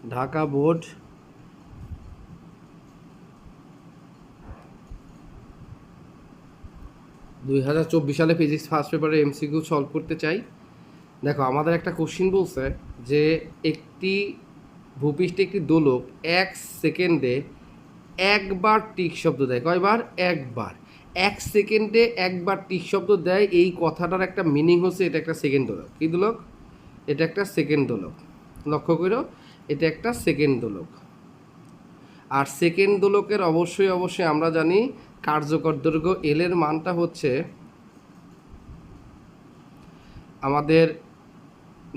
Dhaka board 2024 সালে physics first পেপারে MCQ solve করতে চাই। দেখো আমাদের একটা কোশ্চিন বলছে যে একটি ভূপৃষ্ঠে একটি দোলক 1 সেকেন্ডে একবার টিক শব্দ দেয়। কয়বার? একবার। 1 সেকেন্ডে একবার টিক শব্দ দেয়, এই কথাটার একটা মিনিং হচ্ছে এটা একটা সেকেন্ড দোলক। কী দোলক? এটা একটা সেকেন্ড দোলক। লক্ষ্য করো, এটা একটা সেকেন্ড দোলক। আর সেকেন্ড দোলকের অবশ্যই আমরা জানি কার্যকর দৈর্ঘ্য এল এর মানটা হচ্ছে আমাদের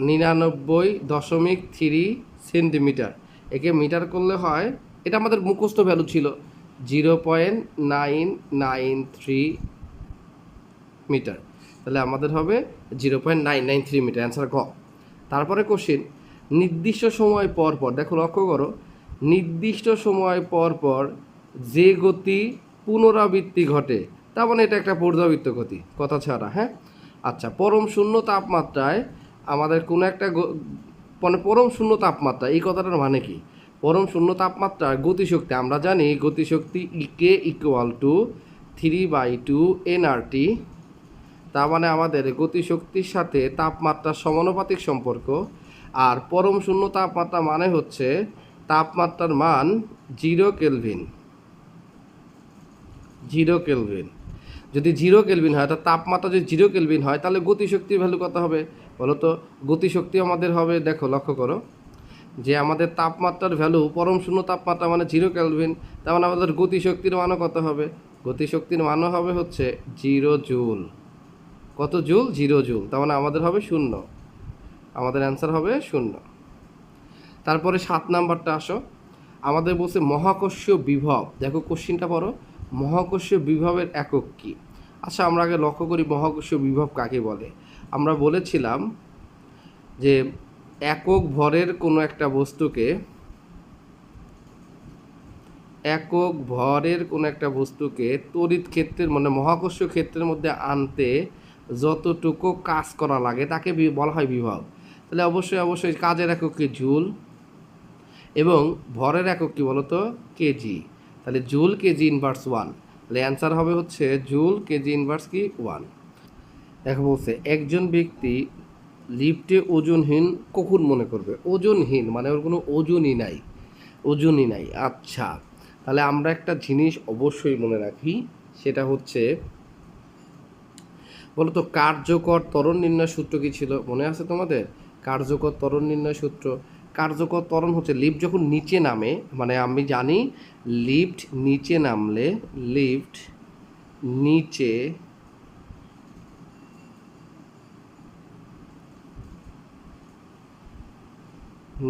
99.3 সেন্টিমিটার। একে মিটার করলে হয়, এটা আমাদের মুখস্থ ভ্যালু ছিল 0.993 মিটার। তাহলে আমাদের হবে 0.993 মিটার, অ্যান্সার গ। তারপরে কোশ্চিন, নির্দিষ্ট সময় পর পর, দেখো লক্ষ্য করো, নির্দিষ্ট সময় পর পর যে গতি পুনরাবৃত্তি ঘটে, তার মানে এটা একটা পর্যাবৃত্ত গতি, কথা ছাড়া। হ্যাঁ, আচ্ছা, পরম শূন্য তাপমাত্রায় আমাদের কোনো একটা মানে পরম শূন্য তাপমাত্রা, এই কথাটার মানে কি? পরম শূন্য তাপমাত্রার গতিশক্তি আমরা জানি, গতিশক্তি ইকে ইকুয়াল টু 3/2 nRT। তার মানে আমাদের গতিশক্তির সাথে তাপমাত্রার সমানুপাতিক সম্পর্ক। আর পরম শূন্য তাপমাত্রা মানে হচ্ছে তাপমাত্রার মান 0 কেলভিন। 0 কেলভিন। যদি 0 কেলভিন হয়, তা তাপমাত্রা যদি 0 কেলভিন হয়, তাহলে গতিশক্তির ভ্যালু কত হবে বলো তো? গতিশক্তি আমাদের হবে, দেখো লক্ষ্য করো, যে আমাদের তাপমাত্রার ভ্যালু পরম শূন্য তাপমাত্রা মানে 0 কেলভিন, তার মানে আমাদের গতিশক্তির মানও কত হবে? গতিশক্তির মানও হবে হচ্ছে 0 জুল। কত জুল? 0 জুল। তার মানে আমাদের হবে 0, আমাদের অ্যান্সার হবে 0। তারপরে 7 নাম্বারটা আসো, আমাদের বলছে মহাকর্ষীয় বিভব। দেখো কোশ্চিনটা পড়ো, মহাকর্ষীয় বিভবের একক কী? আচ্ছা, আমরা আগে লক্ষ্য করি মহাকর্ষীয় বিভব কাকে বলে। আমরা বলেছিলাম যে একক ভরের কোনো একটা বস্তুকে, একক ভরের কোনো একটা বস্তুকে তড়িৎ ক্ষেত্রের মানে মহাকর্ষীয় ক্ষেত্রের মধ্যে আনতে যতটুকু কাজ করা লাগে তাকে বলা হয় বিভব। তাহলে অবশ্যই কাজের একক কি? জুল। এবং ভরের একক কি বলতো? কেজি। তাহলে জুল কেজি ইনভার্স 1। তাহলে অ্যান্সার হবে হচ্ছে জুল কেজি ইনভার্স কি? 1। দেখো বলছে একজন ব্যক্তি লিফটে ওজনহীন কখন মনে করবে? ওজনহীন মানে ওর কোনো ওজনই নাই, ওজনই নাই। আচ্ছা, তাহলে আমরা একটা জিনিস অবশ্যই মনে রাখি, সেটা হচ্ছে বলতো কার্যকর ত্বরণ নির্ণয় সূত্র কি ছিল? মনে আছে তোমাদের? কার্যকর ত্বরণ নির্ণয় সূত্র, কার্যকর ত্বরণ হচ্ছে লিফট যখন নিচে নামে, মানে আমি জানি লিফট নিচে নামলে, লিফট নিচে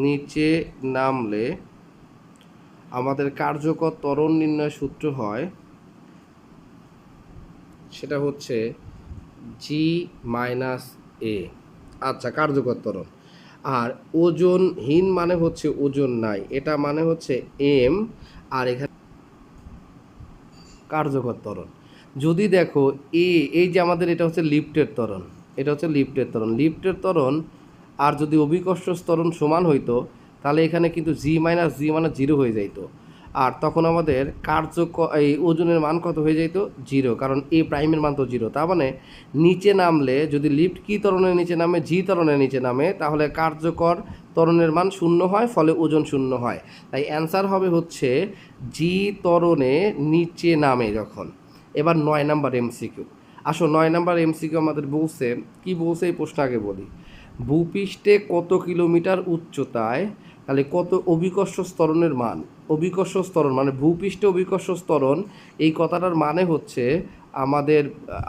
নিচে নামলে আমাদের কার্যকর ত্বরণ নির্ণয় সূত্র হয়, সেটা হচ্ছে G-A। আচ্ছা, কার্যকর ত্বরণ। আর ওজনহীন মানে হচ্ছে ওজন নাই, এটা মানে হচ্ছে এম। আর এখানে কার্যকর ত্বরণ যদি দেখো এই যে আমাদের এটা হচ্ছে লিফটের ত্বরণ, এটা হচ্ছে লিফটের ত্বরণ, লিফটের ত্বরণ। আর যদি অভিকর্ষ ত্বরণ সমান হইতো, তাহলে এখানে কিন্তু জি মাইনাস জি মানে 0 হয়ে যাইতো। আর তখন আমাদের এই ওজনের মান কত হয়ে যাইতো? 0, কারণ এ প্রাইমের মান তো 0। তার মানে নিচে নামলে যদি লিফট কি ত্বরণের নিচে নামে? জি ত্বরণের নিচে নামে, তাহলে কার্যকর ত্বরণের মান 0 হয়, ফলে ওজন 0 হয়। তাই অ্যান্সার হবে হচ্ছে জি ত্বরণে নিচে নামে যখন। এবার 9 নাম্বার এমসিকিউ আসো। 9 নাম্বার এমসিকিউ আমাদের বলছে, কি বলছে এই প্রশ্ন আগে বলি। ভূপৃষ্ঠে কত কিলোমিটার উচ্চতায়, তাহলে কত অভিকর্ষ স্তরণের মান? অভিকর্ষ স্তরণ মানে ভূপৃষ্ঠে অভিকর্ষ স্তরণ, এই কথাটার মানে হচ্ছে আমাদের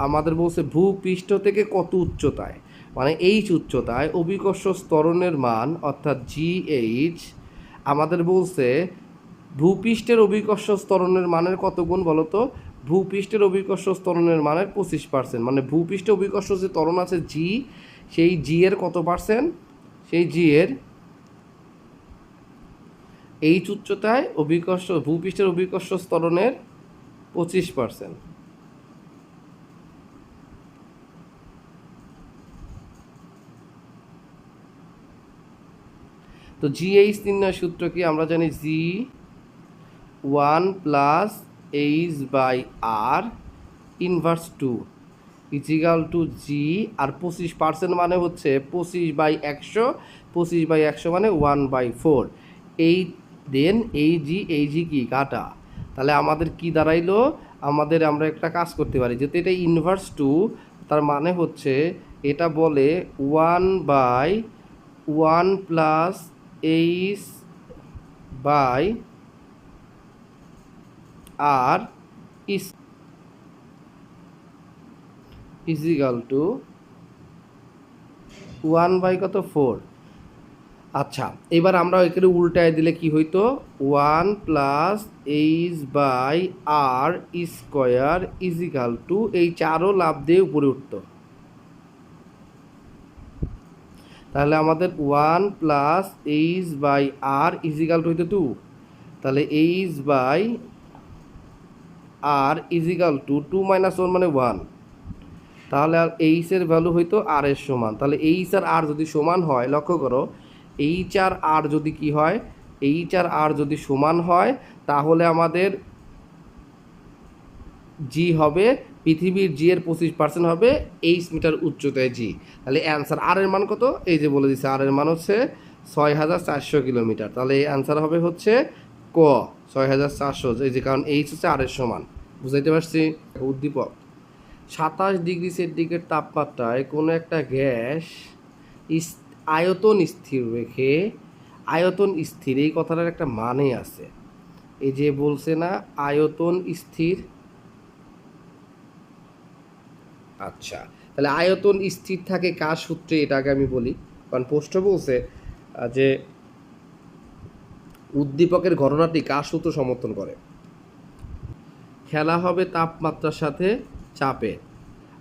আমাদের বলছে ভূপৃষ্ঠ থেকে কত উচ্চতায়, মানে এইচ উচ্চতায় অভিকর্ষ স্তরণের মান, অর্থাৎ জিএইচ। আমাদের বলছে ভূপৃষ্ঠের অভিকর্ষ স্তরণের মানের কত গুণ বলো তো? ভূপৃষ্ঠের অভিকর্ষ স্তরণের মানের 25%। মানে ভূপৃষ্ঠে অভিকর্ষ যে ত্বরণ আছে জি, সেই জি এর কত পার্সেন্ট? সেই জি এর এইচ উচ্চতায় ভূপৃষ্ঠের অভিকর্ষ স্তরণের 25%। তো জিএইচ নির্ণয় সূত্র কি আমরা জানি G 1 plus H by R inverse 2 is equal to G, আর 25% মানে হচ্ছে 25/100, 25/100 মানে 1/4। এই দেন এই জি কি কাটা, তাহলে আমাদের কি দাঁড়াইলো, আমরা একটা কাজ করতে পারি, যেহেতু এটা ইনভার্স 2, তার মানে হচ্ছে এটা বলে 1/1 plus H by R is equal to 1/4। আচ্ছা, এবার আমরা এখানে উল্টায় দিলে কি হইতো, 1 plus H by R square is equal to, এই 4ও লাভ দিয়ে উপরে উঠতো, তাহলে আমাদের 1 plus H by R is equal to হইতো 2, তাহলে H by R is equal to 2 - 1 মানে 1, তাহলে আর এইচের ভ্যালু হইতো আর এর সমান। তাহলে এইচ আর আর যদি সমান হয়, লক্ষ্য করো, এইচ আর আর যদি কি হয়, এইচ আর আর যদি সমান হয়, তাহলে আমাদের জি হবে, পৃথিবীর জি এর 25% হবে এইচ মিটার উচ্চতায় জি। তাহলে অ্যান্সার আর এর মান কত, এই যে বলে দিচ্ছে আর এর মান হচ্ছে 6400 কিলোমিটার। তাহলে এই অ্যান্সার হবে হচ্ছে ক 6400, এই যে কারণ এইচ হচ্ছে আর এর সমান। বুঝাইতে পারছি? উদ্দীপক 27 ডিগ্রি সেন্টিগ্রেড তাপমাত্রায় কোনো একটা গ্যাস আয়তন স্থির রেখে, আয়তন স্থির এই কথাটার একটা মানে আছে, এই যে বলছে না আয়তন স্থির। আচ্ছা, তাহলে আয়তন স্থির থাকে কার সূত্রে, এটাকে আমি বলি, কারণ প্রশ্ন বলছে যে উদ্দীপকের ঘটনাটি কার সূত্র সমর্থন করে। খেলা হবে তাপমাত্রার সাথে চাপের,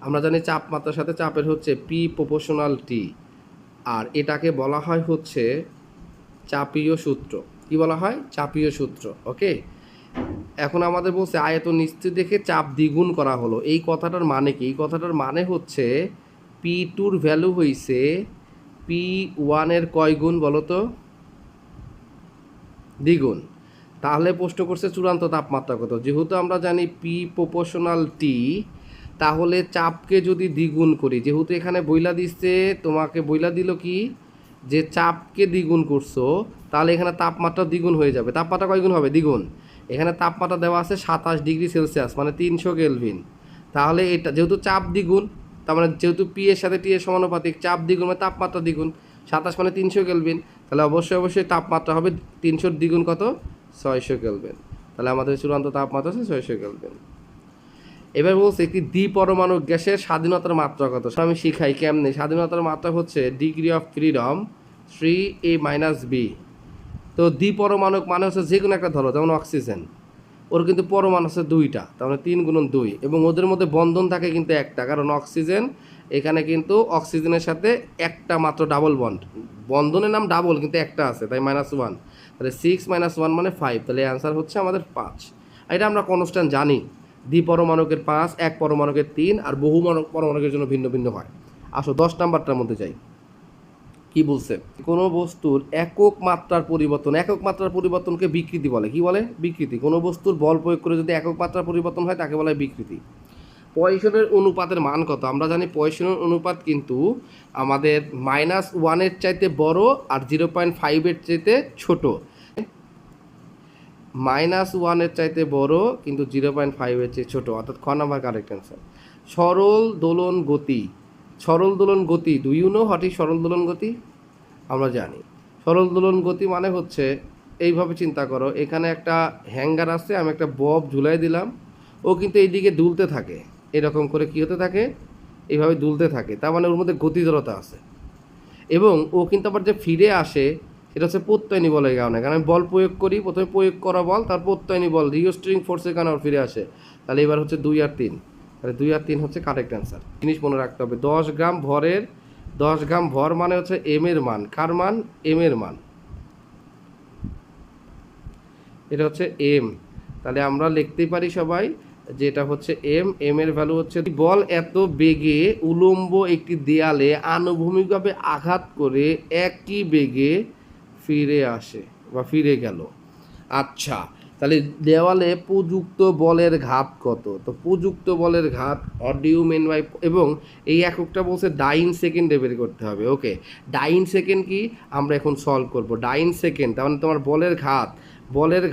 আমরা জানি তাপমাত্রার সাথে চাপের হচ্ছে পি প্রপোর্শনাল টি, আর এটাকে বলা হয় হচ্ছে চাপীয় সূত্র। কি বলা হয়? চাপীয় সূত্র। ওকে, এখন আমাদের বলছে আয়তন স্থির দেখে চাপ দ্বিগুণ করা হলো, এই কথাটার মানে কি? এই কথাটার মানে হচ্ছে পি টুর ভ্যালু হইছে পি ওয়ানের কয় গুণ বলো তো? দ্বিগুণ। তাহলে প্রশ্ন করছে চূড়ান্ত তাপমাত্রা কত, যেহেতু আমরা জানি পি প্রপোর্শনাল টি, তাহলে চাপকে যদি দ্বিগুণ করি, যেহেতু এখানে বইলা দিচ্ছে, তোমাকে বইলা দিল কি যে চাপকে দ্বিগুণ করছো, তাহলে এখানে তাপমাত্রা দ্বিগুণ হয়ে যাবে। তাপমাত্রা কয় গুণ হবে? দ্বিগুণ। এখানে তাপমাত্রা দেওয়া আছে 27 ডিগ্রি সেলসিয়াস মানে 300 কেলভিন। তাহলে এটা যেহেতু চাপ দ্বিগুণ, তার মানে যেহেতু পি এর সাথে টি এর সমানুপাতিক, চাপ দ্বিগুণ মানে তাপমাত্রা দ্বিগুণ, 27 মানে 300 কেলভিন, তাহলে অবশ্যই তাপমাত্রা হবে 300 দ্বিগুণ কত? 600 কেলভিন। তাহলে আমাদের চূড়ান্ত তাপমাত্রা আছে 600 কেলভিন। এবার বলছে একটি দ্বিপরমাণু গ্যাসের স্বাধীনতার মাত্রা কত। আমি শিখাই কেমনে। স্বাধীনতার মাত্রা হচ্ছে degree of freedom 3a - b। তো দ্বিপরমাণু মানে হচ্ছে যে কোনো একটা ধরো, যেমন অক্সিজেন, ওর কিন্তু পরমাণু আছে 2টা, তার মানে 3 × 2, এবং ওদের মধ্যে বন্ধন থাকে কিন্তু একটা, কারণ অক্সিজেন এখানে কিন্তু অক্সিজেনের সাথে একটা মাত্র ডাবল বন্ড, বন্ধনের নাম ডাবল কিন্তু একটা আছে, তাই -1, তাহলে 6 - 1 মানে 5, তাহলে অ্যান্সার হচ্ছে আমাদের 5। এটা আমরা কনস্ট্যান্ট জানি, দ্বিপরমাণুকের 5, এক পরমাণুকের 3, আর বহু পরমাণুকের জন্য ভিন্ন ভিন্ন হয়। আসো 10 নাম্বারটার মধ্যে যাই। কি বলছে? কোনো বস্তুর একক মাত্রার পরিবর্তনকে বিকৃতি বলে। কি বলে? বিকৃতি। কোনো বস্তুর বল প্রয়োগ করে যদি একক মাত্রার পরিবর্তন হয় তাকে বলা হয় বিকৃতি। পয়সনের অনুপাতের মান কত? আমরা জানি পয়সনের অনুপাত কিন্তু আমাদের -1 চাইতে বড় আর 0.5 চাইতে ছোট। -1 চাইতে বড় কিন্তু 0.5 চেয়ে ছোট, অর্থাৎ খ নাম্বার কারেক্ট অ্যান্সার। সরল দোলন গতি, do you know what is সরল দোলন গতি? আমরা জানি সরল দোলন গতি মানে হচ্ছে, এইভাবে চিন্তা করো, এখানে একটা হ্যাঙ্গার আছে, আমি একটা বব ঝুলাই দিলাম, ও কিন্তু এইদিকে দুলতে থাকে, এরকম করে কি হতে থাকে, এইভাবে দুলতে থাকে, তার মানে ওর মধ্যে গতিজড়তা আছে, এবং ও কিন্তু আবার যে ফিরে আসে এটা হচ্ছে প্রত্যয়নী বলের কারণে, কারণ আমি বল প্রয়োগ করি, প্রথমে প্রয়োগ করা বল, তার প্রত্যয়নী বল রিওস্ট্রিং ফোর্সের কারণে ওর ফিরে আসে। তাহলে এবার হচ্ছে 2 আর 3, তাহলে 2 আর 3 হচ্ছে কারেক্ট অ্যান্সার। জিনিস মনে রাখতে হবে, 10 গ্রাম ভর মানে হচ্ছে এম এর মান, কার মান? এম এর মান, এটা হচ্ছে এম। তাহলে আমরা লিখতেই পারি সবাই যে এটা হচ্ছে এম এর ভ্যালু হচ্ছে, বল এত বেগে উলম্ব একটি দেয়ালে আনুভূমিকভাবে আঘাত করে একই বেগে ফিরে আসে বা ফিরে গেল। আচ্ছা, তাহলে দেওয়ালে প্রযুক্ত বলের ঘাত কত? তো প্রযুক্ত বলের ঘাত অডিউ মেন বাই, এবং এই এককটা বলছে ডাইন সেকেন্ডে বের করতে হবে। ওকে, ডাইন সেকেন্ড কি আমরা এখন সলভ করব। ডাইন সেকেন্ড তার মানে তোমার বলের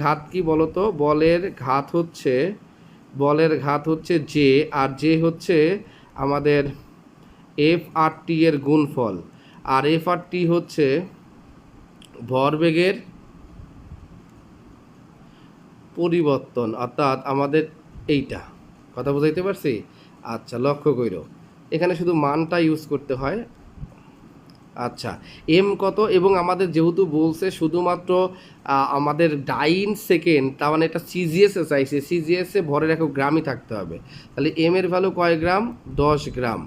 ঘাত কি বলো তো? বলের ঘাত হচ্ছে জে, আর জে হচ্ছে আমাদের এফ আর টি এর গুণফল, আর এফ আর টি হচ্ছে ভরবেগের পরিবর্তন, অর্থাৎ আমাদের এইটা কথা বুঝাইতে পারছি। আচ্ছা, লক্ষ্য করো এখানে শুধু মানটা ইউজ করতে হয়। আচ্ছা, এম কত, এবং আমাদের যেহেতু বলছে শুধুমাত্র আমাদের ডাইন সেকেন্ড, তার মানে এটা সিজিএসে চাইছে, সিজিএসে ভরের একক গ্রামই থাকতে হবে। তাহলে এম এর ভ্যালু কয় গ্রাম? 10 গ্রাম।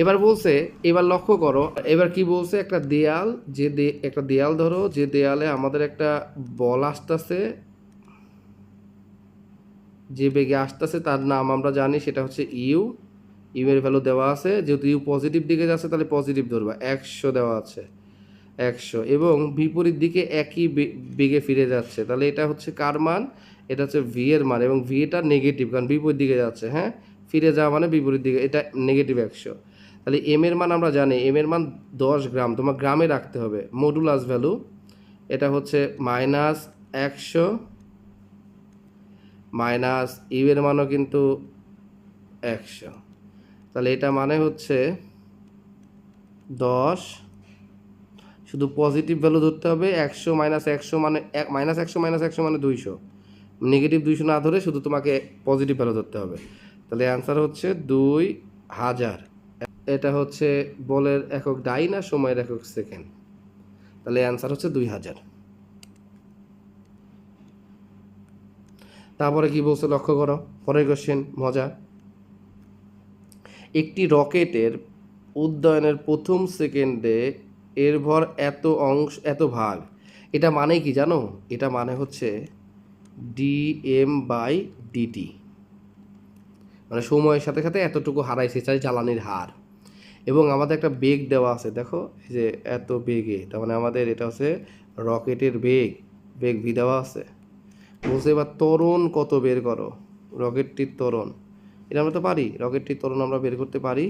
এবার বলছে, এবার লক্ষ্য করো, এবার কি বলছে, একটা দেয়াল, একটা দেয়াল ধরো, যে দেয়ালে আমাদের একটা বল আসতেছে, যে বেগে আসতেছে তার নাম আমরা জানি, সেটা হচ্ছে ইউ। ইউ এর ভ্যালু দেওয়া আছে, যেহেতু ইউ পজিটিভ দিকে যাচ্ছে তাহলে পজিটিভ ধরবা, 100 দেওয়া আছে, 100, এবং বিপরীত দিকে একই বেগে ফিরে যাচ্ছে, তাহলে এটা হচ্ছে কার মান? এটা হচ্ছে ভি এর মান, এবং ভি এটা নেগেটিভ, কারণ বিপরীত দিকে যাচ্ছে। হ্যাঁ, ফিরে যাওয়া মানে বিপরীত দিকে, এটা নেগেটিভ 100। তাহলে এম এর মান আমরা জানি, এম এর মান 10 গ্রাম, তোমার গ্রামে রাখতে হবে। মডুলাস ভ্যালু এটা হচ্ছে -100, মাইনাস ইউ এর মানও কিন্তু 100, তাহলে এটা মানে হচ্ছে 10, শুধু পজিটিভ ভ্যালু ধরতে হবে। 100 মাইনাস 100 মানে -100 মানে 200, নেগেটিভ 200 না ধরে শুধু তোমাকে পজিটিভ ভ্যালু ধরতে হবে। তাহলে অ্যান্সার হচ্ছে 2000। এটা হচ্ছে বলের একক ডাইন আর সময়ের একক সেকেন্ড, তাহলে অ্যান্সার হচ্ছে 2000। তারপরে কি বলছে লক্ষ্য করো, পরের কোশ্চেন মজা। একটি রকেটের উড্ডয়নের প্রথম সেকেন্ডে এর ভর এত ভাগ, এটা মানে কি জানো? এটা মানে হচ্ছে dm/dt, মানে সময়ের সাথে সাথে এতটুকু হারাইছে চাই জ্বালানির হার, এবং আমাদের একটা বেগ দেওয়া আছে, দেখো এই যে এত বেগে, তার মানে আমাদের এটা হচ্ছে রকেটের বেগ ভি দেওয়া আছে। বলছে এবার ত্বরণ কত বের করো, রকেটটির ত্বরণ। এটা আমরা তো পারি, রকেটটির ত্বরণ আমরা বের করতে পারি।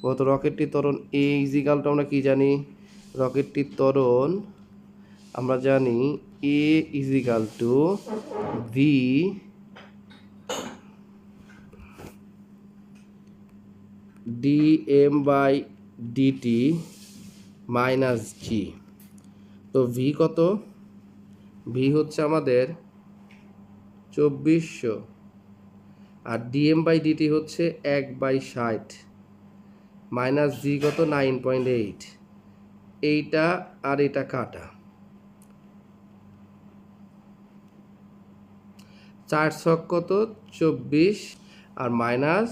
বলতো রকেটটির ত্বরণ এ ইজিক্যালটা আমরা কি জানি? রকেটটির ত্বরণ আমরা জানি A is equal to V dm/dt minus G. তো ভি কত? ভি হচ্ছে আমাদের 2400, আর dm/dt হচ্ছে 1/60, মাইনাস জি কত? 9.8। এইটা আর এটা কাটা, 4 ছক কত? 24, আর মাইনাস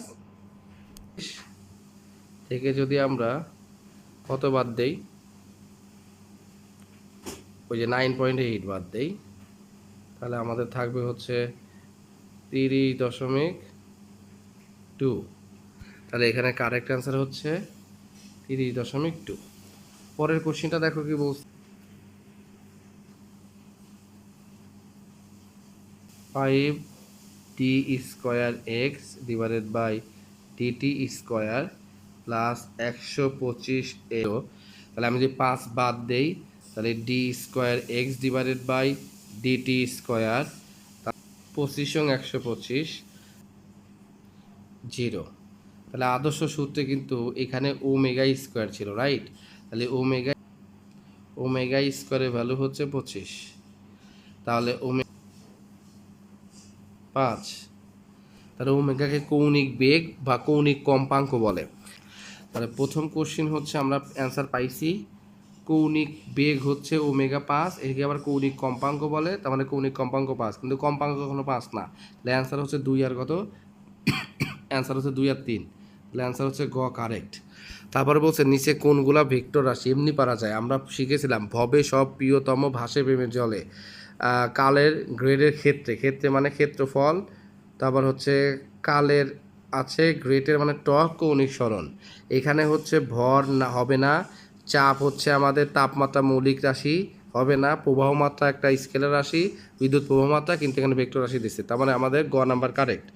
থেকে যদি আমরা কত বাদ দেই, ওই যে 9.8 বাদ দেই, তাহলে আমাদের থাকবে হচ্ছে 30.2। তাহলে এখানে কারেক্ট অ্যান্সার হচ্ছে 30.2। পরের কোশ্চেনটা দেখো কি বলছে, 5d² x/dt² প্লাস 125 তাহলে আমি যদি 5 বাদ দেই, তাহলে d²x/dt², 25 125 0। তাহলে আদর্শ সূত্রে কিন্তু এখানে ওমেগা স্কোয়ার ছিল, রাইট? তাহলে ওমেগা স্কোয়ারের ভ্যালু হচ্ছে 25, তাহলে 5, তাহলে ওমেগাকে কৌণিক বেগ বা কৌণিক কম্পাঙ্ক বলে। তাহলে প্রথম কোশ্চেন হচ্ছে আমরা অ্যান্সার পাইছি, কৌণিক বেগ হচ্ছে ওমেগা 5, একে আবার কৌণিক কম্পাঙ্ক বলে, তার মানে কৌণিক কম্পাঙ্ক 5, কিন্তু কম্পাঙ্ক কখনো 5 না। তাহলে অ্যান্সার হচ্ছে 2 আর কত? অ্যান্সার হচ্ছে 2 আর 3, তাহলে অ্যান্সার হচ্ছে গ কারেক্ট। তারপরে বলছে নিচে কোনগুলা ভেক্টর রাশি? এমনি পারা যায়, আমরা শিখেছিলাম ভবে সব প্রিয়তম ভাসে প্রেমের জলে, কালের গ্রেডের ক্ষেত্রে মানে ক্ষেত্রফল, তারপর হচ্ছে কালের আছে গ্রেডের মানে টর্ক, কৌণিক সরণ। এখানে হচ্ছে ভর না হবে না, চাপ হচ্ছে আমাদের তাপমাত্রা মৌলিক রাশি, হবে না। প্রবাহ মাত্রা একটা স্কেলার রাশি, বিদ্যুৎ প্রবাহ মাত্রা, কিন্তু এখানে ভেক্টর রাশি দিচ্ছে, তার মানে আমাদের গ নাম্বার কারেক্ট।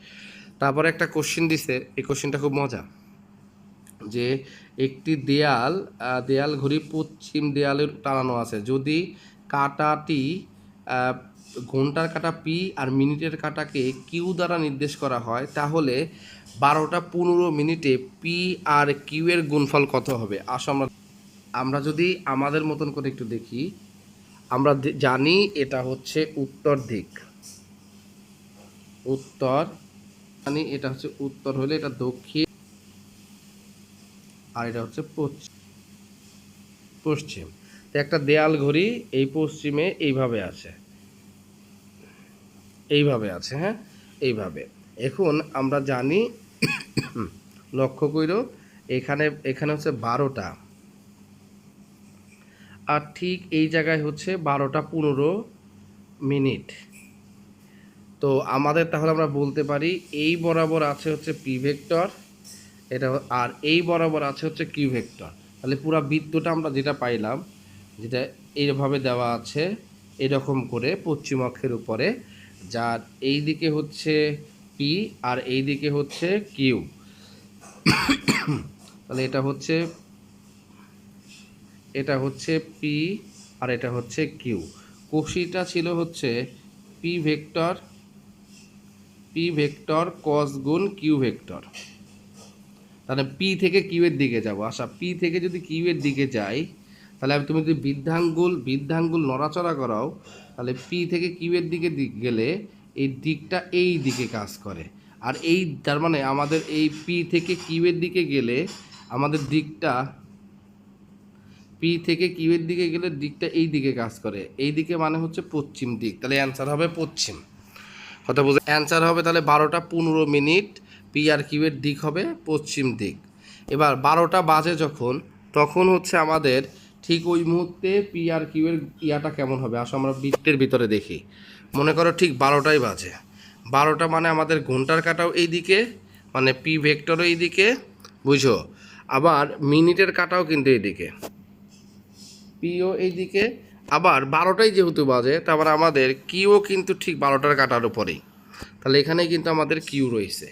তারপরে একটা কোশ্চিন দিছে, এই কোশ্চিনটা খুব মজা, যে একটি দেয়াল ঘড়ি পশ্চিম দেয়ালের টানানো আছে, যদি কাঁটাটি ঘন্টার কাঁটা পি আর মিনিটের কাঁটাকে কিউ দ্বারা নির্দেশ করা হয়, তাহলে 12:15 পি আর কিউ এর গুণফল কত হবে? আসো আমরা যদি আমাদের মতন করে একটু দেখি, আমরা জানি এটা হচ্ছে উত্তর দিক, উত্তর জানি এটা হচ্ছে উত্তর, হলে এটা দক্ষিণ, আর এটা হচ্ছে পশ্চিম। তো একটা দেয়াল ঘড়ি এই পশ্চিমে এইভাবে আছে, হ্যাঁ, এইভাবে। এখন আমরা জানি, লক্ষ্য কইরো, এখানে এখানে হচ্ছে 12টা, আর ঠিক এই জায়গায় হচ্ছে 12:15। তো আমাদের তাহলে আমরা বলতে পারি এই বরাবর আছে হচ্ছে পি ভেক্টর, এটা, আর এই বরাবর আছে হচ্ছে কিউ ভেক্টর। তাহলে পুরো বৃত্তটা আমরা যেটা পাইলাম, যেটা এইভাবে দেওয়া আছে এরকম করে পশ্চিম অক্ষের উপরে, যার এই দিকে হচ্ছে পি আর এই দিকে হচ্ছে কিউ, তাহলে এটা হচ্ছে পি আর এটা হচ্ছে কিউ। কোশিটা ছিল হচ্ছে পি ভেক্টর কস গুণ কিউ ভেক্টর। তাহলে পি থেকে কিউ এর দিকে যাব, আচ্ছা পি থেকে যদি কিউ এর দিকে যাই, তাহলে তুমি যদি বৃদ্ধাঙ্গুল নড়াচড়া করাও, তাহলে পি থেকে কিউ এর দিকে গেলে এই দিকটা এই দিকে কাজ করে, আর এই তার মানে আমাদের এই পি থেকে কিউ এর দিকে গেলে আমাদের দিকটা, পি থেকে কিউ এর দিকে গেলে দিকটা এই দিকে কাজ করে, এই দিকে মানে হচ্ছে পশ্চিম দিক, তাহলে অ্যান্সার হবে পশ্চিম। কথা বুঝে, অ্যান্সার হবে তাহলে 12:15 পি আর কিউ এর দিক হবে পশ্চিম দিক। এবার 12টা বাজে যখন, তখন হচ্ছে আমাদের ঠিক ওই মুহূর্তে পি আর কিউ এর ইয়াটা কেমন হবে? আসো আমরা বৃত্তের ভিতরে দেখি। মনে করো ঠিক 12টাই বাজে, 12টা মানে আমাদের ঘন্টার কাঁটাও এই দিকে, মানে পি ভেক্টরও এই দিকে, বুঝো, আবার মিনিটের কাঁটাও কিন্তু এই দিকে, পিও এই দিকে, আবার 12টাই যেহেতু বাজে, তারপর আমাদের কিউও কিন্তু ঠিক 12টার কাঁটার উপরেই, তাহলে এখানে কিন্তু আমাদের কিউ রয়েছে।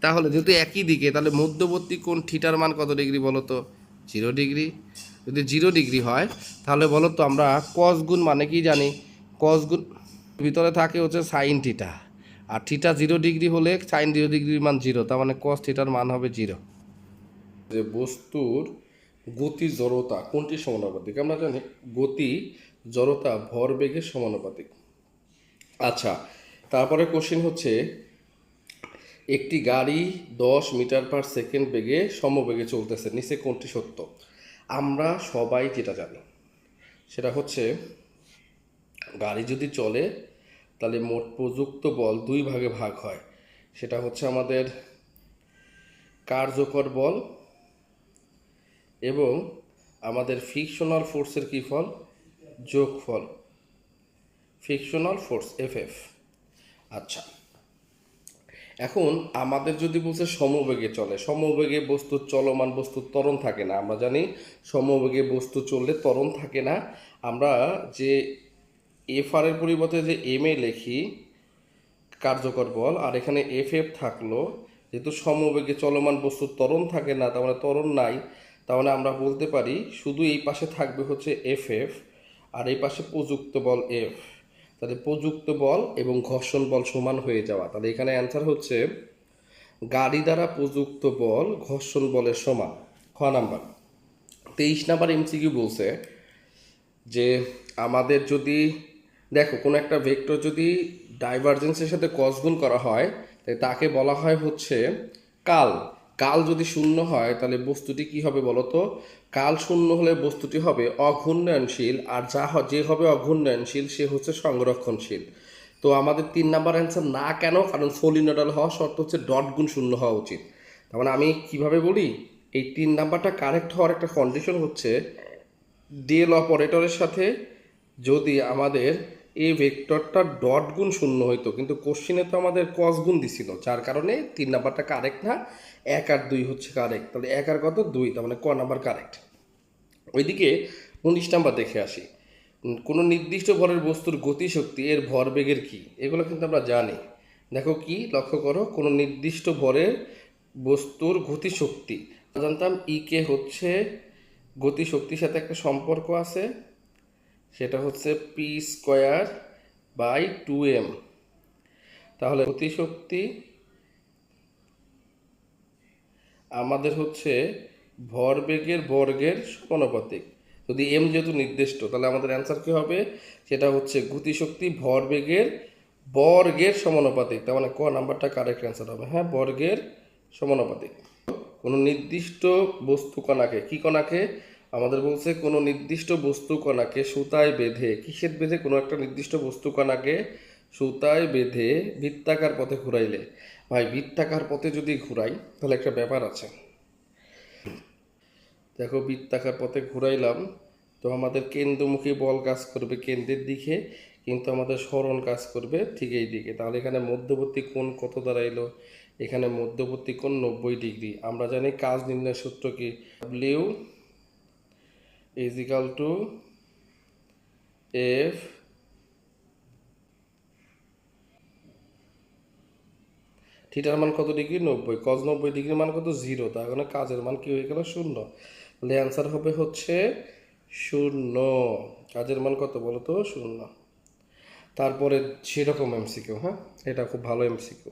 তাহলে যেহেতু একই দিকে, তাহলে মধ্যবর্তী কোণ থিটার মান কত ডিগ্রি বলো তো? 0 ডিগ্রি। যদি 0 ডিগ্রি হয়, তাহলে বলো তো আমরা কস গুণ মানে কি জানি? কস গুণ ভিতরে থাকে হচ্ছে সাইন থিটা, আর থিটা 0 ডিগ্রি হলে সাইন 0 ডিগ্রির মান 0, তার মানে কস থিটার মান হবে 0। যে বস্তুর গতি জড়তা কোনটি সমানুপাতিক? আমরা জানি গতি জড়তা ভরবেগের সমানুপাতিক। আচ্ছা, তারপরে কোশ্চেন হচ্ছে, একটি গাড়ি 10 মিটার/সেকেন্ড বেগে সমবেগে চলতেছে, নিচে কোনটি সত্য? আমরা সবাই যেটা জানি সেটা হচ্ছে, গাড়ি যদি চলে তাহলে মোট প্রযুক্ত বল 2 ভাগে ভাগ হয়, সেটা হচ্ছে আমাদের কার্যকর বল এবং আমাদের ফ্রিকশনাল ফোর্সের কী ফল? যোগফল, ফ্রিকশনাল ফোর্স এফএফ। আচ্ছা, এখন আমাদের যদি বলছে সমবেগে চলে, সমবেগে বস্তুর চলমান বস্তুর ত্বরণ থাকে না, আমরা জানি সমবেগে বস্তু চললে ত্বরণ থাকে না। আমরা যে এফ আর এর পরিবর্তে যে এম এ লিখি কার্যকর বল, আর এখানে এফ এফ থাকলো, যেহেতু সমবেগে চলমান বস্তুর ত্বরণ থাকে না, তার মানে ত্বরণ নাই, তাহলে আমরা বলতে পারি শুধু এই পাশে থাকবে হচ্ছে এফ এফ, আর এই পাশে প্রযুক্ত বল এফ। তাহলে প্রযুক্ত বল এবং ঘর্ষণ বল সমান হয়ে যাওয়া, তাহলে এখানে অ্যান্সার হচ্ছে গাড়ি দ্বারা প্রযুক্ত বল ঘর্ষণ বলের সমান। খ নাম্বার। 23 নাম্বার এমসিকিউ বলছে যে আমাদের যদি দেখো কোনো একটা ভেক্টর যদি ডাইভারজেন্সের সাথে কস গুণ করা হয়, তাই তাকে বলা হয় হচ্ছে কাল। কাল যদি শূন্য হয় তাহলে বস্তুটি কি হবে বলো তো? কাল শূন্য হলে বস্তুটি হবে অঘূর্ণয়নশীল, আর যে হবে অঘূর্ণয়নশীল সে হচ্ছে সংরক্ষণশীল। তো আমাদের 3 নাম্বার অ্যান্সার না কেন? কারণ সলিনয়েডাল হওয়া শর্ত হচ্ছে ডট গুণ শূন্য হওয়া উচিত। তার মানে আমি কিভাবে বলি, এই 3 নাম্বারটা কারেক্ট হওয়ার একটা কন্ডিশন হচ্ছে ডেল অপারেটরের সাথে যদি আমাদের এই ভেক্টরটা ডট গুণ শূন্য হইতো, কিন্তু কোশ্চিনে তো আমাদের কস গুণ দিছিল, যার কারণে 3 নাম্বারটা কারেক্ট না, 1 আর 2 হচ্ছে কারেক্ট। তাহলে 1 আর কত? 2, তার মানে ক নাম্বার কারেক্ট। ওইদিকে 19 নাম্বার দেখে আসি। কোনো নির্দিষ্ট ভরের বস্তুর গতিশক্তি এর ভরবেগের কি, এগুলো কিন্তু আমরা জানি। দেখো কি, লক্ষ্য করো, কোনো নির্দিষ্ট ভরের বস্তুর গতিশক্তি জানতাম ইকে হচ্ছে গতিশক্তির সাথে একটা সম্পর্ক আছে, সেটা হচ্ছে p²/2m। তাহলে গতিশক্তি আমাদের হচ্ছে ভরবেগের বর্গের সমানুপাতিক। যদি এম যেহেতু নির্দিষ্ট, তাহলে আমাদের অ্যান্সার কী হবে, সেটা হচ্ছে গতিশক্তি ভরবেগের বর্গের সমানুপাতিক। তার মানে ক নাম্বারটা কারেক্ট অ্যান্সার হবে। হ্যাঁ, বর্গের সমানুপাতিক। কোনো নির্দিষ্ট বস্তু কণাকে, কি কণাকে আমাদের বলছে, কোনো নির্দিষ্ট বস্তু কণাকে সুতায় বেঁধে, কিসের বেঁধে, কোনো একটা নির্দিষ্ট বস্তু কণাকে সুতায় বেঁধে বৃত্তাকার পথে ঘুরাইলে। ভাই, বৃত্তাকার পথে যদি ঘুরাই তাহলে একটা ব্যাপার আছে। দেখো, বৃত্তাকার পথে ঘুরাইলাম, তো আমাদের কেন্দ্রমুখী বল কাজ করবে কেন্দ্রের দিকে, কিন্তু আমাদের সরণ কাজ করবে ঠিক এই দিকে। তাহলে এখানে মধ্যবর্তী কোণ কত দাঁড়াইলো, এখানে মধ্যবর্তী কোণ 90 ডিগ্রি। আমরা জানি কাজ নির্ণয়ের সূত্র কি, W = F থিটার মান কত ডিগ্রি, 90, cos 90 ডিগ্রির মান কত, 0। তার কারণে কাজের মান কি হয়ে গেল, 0। তাহলে অ্যান্সার হবে হচ্ছে 0। কাজের মান কত বলো তো, 0। তারপরে সেরকম এমসিকিউ, হ্যাঁ, এটা খুব ভালো এমসিকিউ।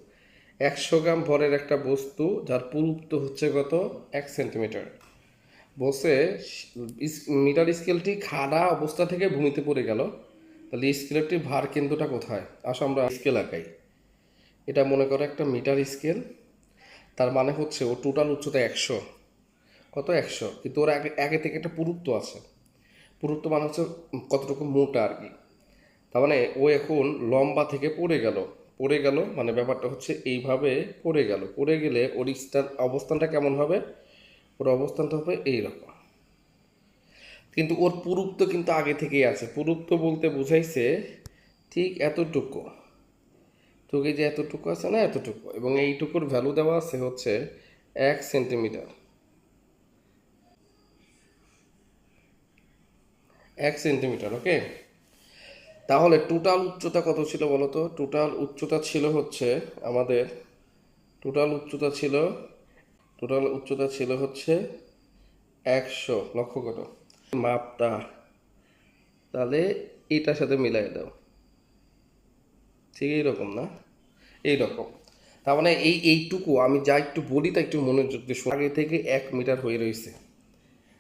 100 গ্রাম ভরের একটা বস্তু যার পুরুত্ব হচ্ছে কত, 1 সেন্টিমিটার। বলছে মিটার স্কেলটি খাড়া অবস্থা থেকে ভূমিতে পড়ে গেল, তাহলে স্কেলটির ভার কেন্দ্রটা কোথায়। আসো আমরা স্কেল আঁকাই। এটা মনে করো একটা মিটার স্কেল, তার মানে হচ্ছে ওর টোটাল উচ্চতা 100, কত, 100, কিন্তু ওর আগে থেকে একটা পুরুত্ব আছে। পুরুত্ব মানে হচ্ছে কতটুকু মোটা আর কি। তার মানে ও এখন লম্বা থেকে পড়ে গেল মানে ব্যাপারটা হচ্ছে এইভাবে পড়ে গেলে ওর অবস্থানটা কেমন হবে, ওর অবস্থানটা হবে এইরকম। কিন্তু ওর পুরুত্ব কিন্তু আগে থেকেই আছে। পুরুত্ব বলতে বুঝাইছে ঠিক এতটুকু, তোকে যে এতটুকু আছে না, এতটুকু, এবং এইটুকুর ভ্যালু দেওয়া আছে হচ্ছে 1 সেন্টিমিটার। 1 সেন্টিমিটার, ওকে। তাহলে টোটাল উচ্চতা কত ছিল বলো তো, টোটাল উচ্চতা ছিল হচ্ছে আমাদের, টোটাল উচ্চতা ছিল হচ্ছে 100। লক্ষ্য করো মাপটা, তাহলে এটার সাথে মিলাই দাও, ঠিক এইরকম না, এইরকম। তার মানে এইটুকু আমি যা একটু বলি তা একটু মনোযোগ দিয়ে, আগে থেকে 1 মিটার হয়ে রয়েছে।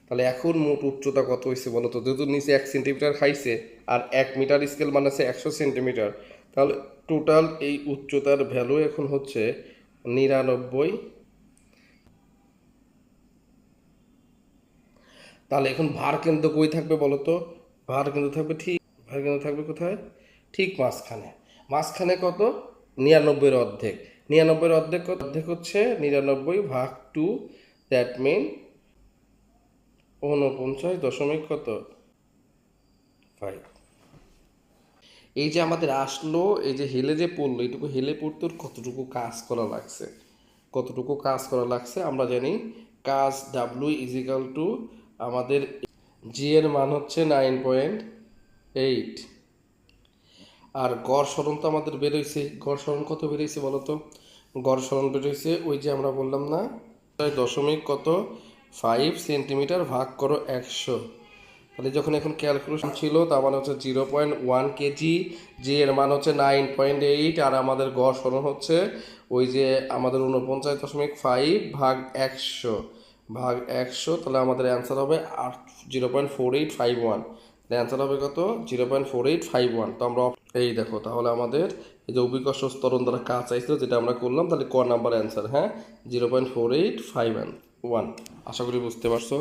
তাহলে এখন মোট উচ্চতা কত হয়েছে বলো তো, যেহেতু নিচে 1 সেন্টিমিটার খাইছে আর 1 মিটার স্কেল মানে আছে 100 সেন্টিমিটার, তাহলে টোটাল এই উচ্চতার ভ্যালু এখন হচ্ছে 99। তাহলে এখন ভার কেন্দ্র কই থাকবে বলো তো, ভার কেন্দ্র থাকবে কোথায়, ঠিক মাঝখানে কত, 99-এর অর্ধেক। 99-এর অর্ধেক কত, অর্ধেক হচ্ছে 99/2, দ্যাট মিন 49 কত 5। এই যে আমাদের আসলো, এই যে হেলে যে পড়লো, এইটুকু হেলে পড়তে ওর কতটুকু কাজ করা লাগছে, আমরা জানি কাজ W = আমাদের জি এর মান হচ্ছে 9.8, আর গড় সরণ তো আমাদের বেরোইছে। গড় সরণ কত বেরোইছে বলো তো, গড় সরণ বেরোইছে ওই যে আমরা বললাম না, 5 সেন্টিমিটার ভাগ করো 100। তাহলে যখন এখন ক্যালকুলেশন ছিল, তার মানে হচ্ছে 0.1 কেজি, জি এর মান হচ্ছে 9.8, আর আমাদের গড় সরণ হচ্ছে ওই যে আমাদের 49.5 ভাগ 100, তাহলে আমাদের অ্যান্সার হবে 0.4851। অ্যান্সার হবে কত, 0.4851। তো আমরা এই দেখো, তাহলে আমাদের এই যে অভিকর্ষ ত্বরণ দ্বারা কাজ চাইছিল, যেটা আমরা করলাম, তাহলে ক নাম্বার অ্যান্সার, হ্যাঁ, 0.4851। আশা করি বুঝতে পারছো।